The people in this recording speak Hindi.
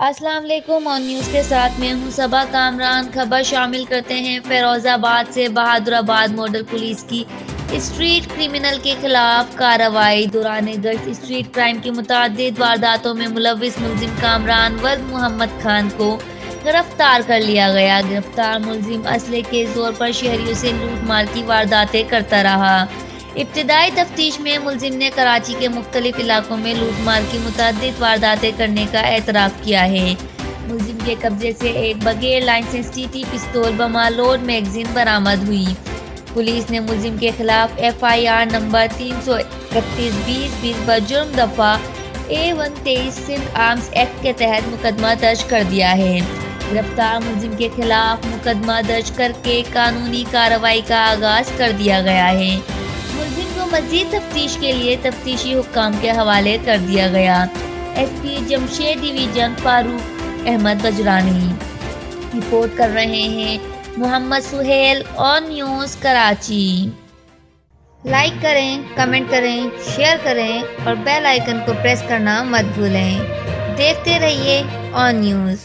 अस्सलाम वालेकुम। ऑन न्यूज़ के साथ मैं हूं सबा कामरान। खबर शामिल करते हैं फिरोजाबाद से। बहादुराबाद मॉडल पुलिस की स्ट्रीट क्रिमिनल के खिलाफ कार्रवाई। दौरान गश्त स्ट्रीट क्राइम की मुतअद्दिद वारदातों में मुलविस मुलजिम कामरान वल्द मोहम्मद खान को गिरफ्तार कर लिया गया। गिरफ्तार मुलजिम असले के जोर पर शहरियों से लूट मार की वारदातें करता रहा। इब्तिदाई तफ्तीश में मुलजिम ने कराची के मुख्तलिफ इलाकों में लूटमार की मुतअद्दिद वारदातें करने का एतराफ़ किया है। मुलजिम के कब्जे से एक बगैर लाइसेंस TT पिस्तौल बमालोड मैगजीन बरामद हुई। पुलिस ने मुलजिम के खिलाफ FIR नंबर 331-2020 बजुर्म दफ़ा A123 सिंध आर्म्स एक्ट के तहत मुकदमा दर्ज कर दिया है। गिरफ्तार मुलजिम के खिलाफ मुकदमा दर्ज करके कानूनी कार्रवाई का आगाज कर दिया गया है। मुलजिम को मजीद तफ्तीश के लिए तफ्तीशी हुक्काम के हवाले कर दिया गया। SP Jamshed division Farooq Ahmed Bajrani report कर रहे हैं। Mohammad Suhail, on news Karachi. Like करें, कमेंट करें, शेयर करें और बेल आइकन को प्रेस करना मत भूलें। देखते रहिए ऑन न्यूज़।